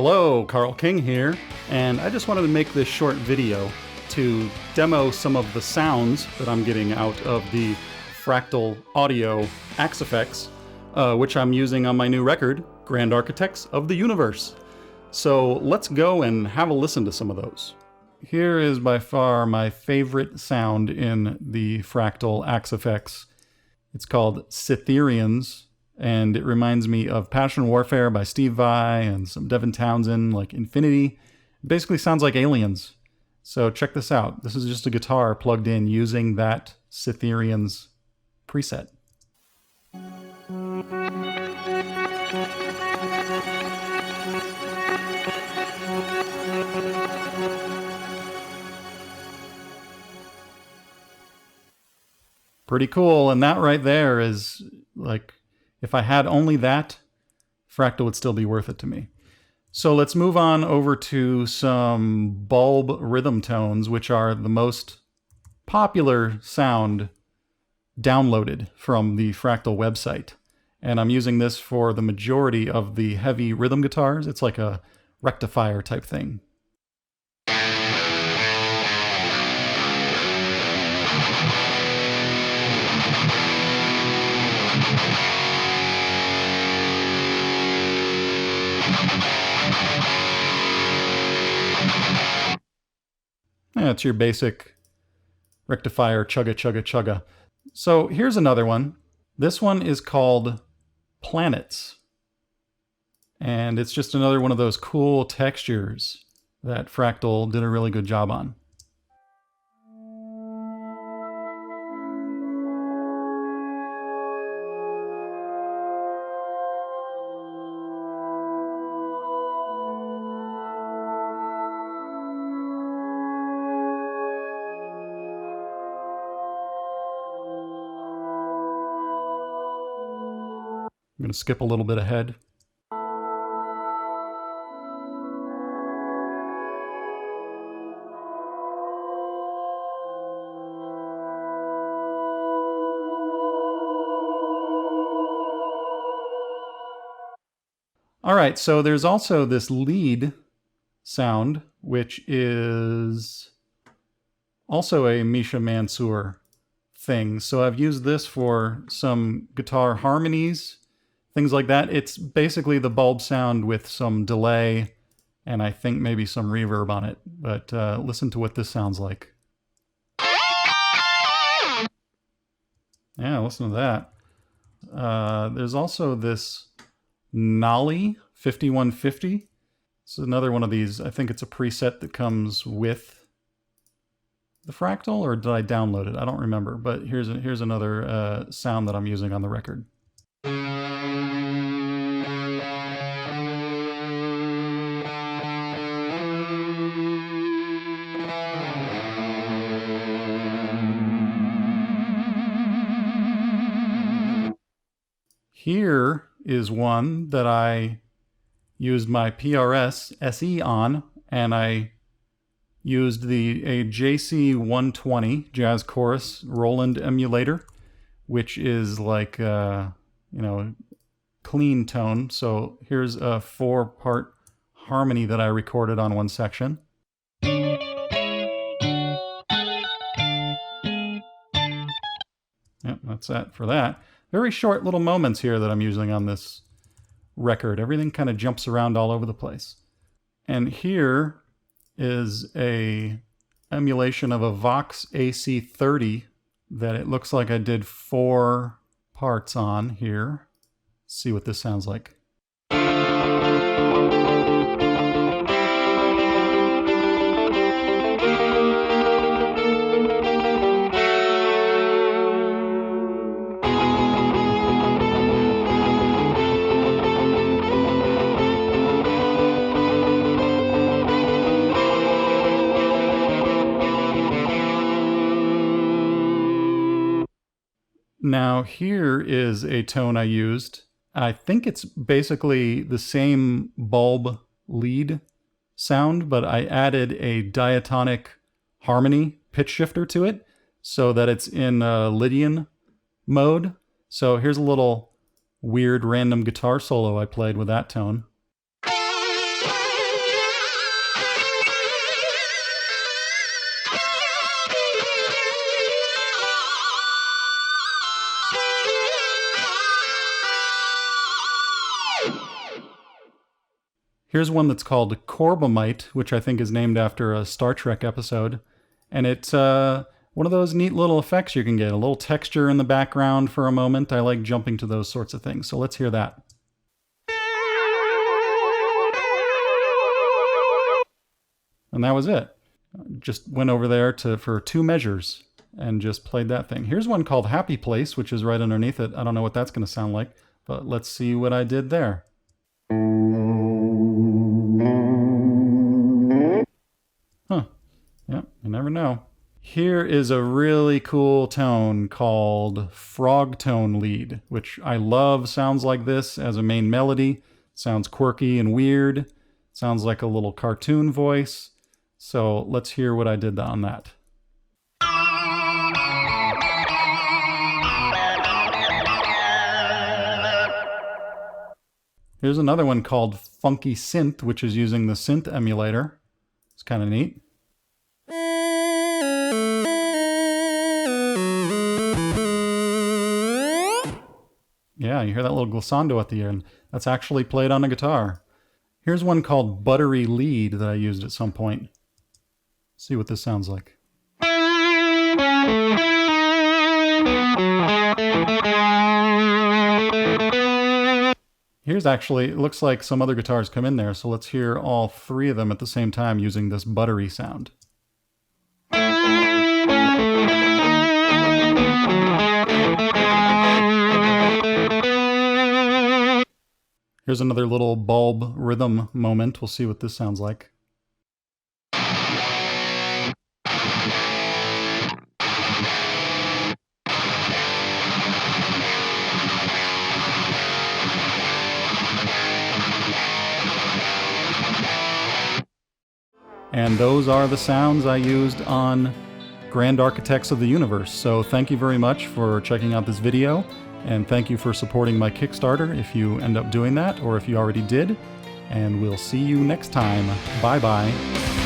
Hello, Carl King here, and I just wanted to make this short video to demo some of the sounds that I'm getting out of the Fractal Audio Axe effects, which I'm using on my new record, Grand Architects of the Universe. So let's go and have a listen to some of those. Here is by far my favorite sound in the Fractal Axe effects. It's called Cythereans, and it reminds me of Passion Warfare by Steve Vai and some Devin Townsend, like Infinity. It basically sounds like aliens. So check this out. This is just a guitar plugged in using that Cythereans preset. Pretty cool, and that right there is like, if I had only that, Fractal would still be worth it to me. So let's move on over to some bulb rhythm tones, which are the most popular sound downloaded from the Fractal website. And I'm using this for the majority of the heavy rhythm guitars. It's like a rectifier type thing. Yeah, it's your basic rectifier chugga chugga chugga. So here's another one. This one is called Planets. And it's just another one of those cool textures that Fractal did a really good job on. I'm going to skip a little bit ahead. All right, so there's also this lead sound, which is also a Misha Mansour thing. So I've used this for some guitar harmonies, things like that. It's basically the bulb sound with some delay and I think maybe some reverb on it. But listen to what this sounds like. Yeah, listen to that. There's also this Nollie 5150. This is another one of these. I think it's a preset that comes with the Fractal, or did I download it? I don't remember. But here's another sound that I'm using on the record. Here is one that I used my PRS SE on, and I used a JC120 Jazz Chorus Roland emulator, which is like clean tone. So here's a 4-part harmony that I recorded on one section. Yep, that's that for that. Very short little moments here that I'm using on this record. Everything kind of jumps around all over the place. And here is a emulation of a Vox Ac30 that it looks like I did 4 parts on here. Let's see what this sounds like. Now here is a tone I used. I think it's basically the same bulb lead sound, but I added a diatonic harmony pitch shifter to it so that it's in Lydian mode. So here's a little weird random guitar solo I played with that tone. Here's one that's called Corba Mite, which I think is named after a Star Trek episode. And it's one of those neat little effects you can get. A little texture in the background for a moment. I like jumping to those sorts of things. So let's hear that. And that was it. Just went over there for 2 measures and just played that thing. Here's one called Happy Place, which is right underneath it. I don't know what that's going to sound like, but let's see what I did there. Huh. Yep, you never know. Here is a really cool tone called Frog Tone Lead, which I love. Sounds like this as a main melody. Sounds quirky and weird. Sounds like a little cartoon voice. So let's hear what I did on that. Here's another one called Funky Synth, which is using the Synth emulator. It's kind of neat. Yeah, you hear that little glissando at the end. That's actually played on a guitar. Here's one called Buttery Lead that I used at some point. See what this sounds like. Here's actually, it looks like some other guitars come in there, so let's hear all 3 of them at the same time using this buttery sound. Here's another little bulb rhythm moment. We'll see what this sounds like. And those are the sounds I used on Grand Architects of the Universe. So thank you very much for checking out this video, and thank you for supporting my Kickstarter if you end up doing that, or if you already did. And we'll see you next time. Bye-bye.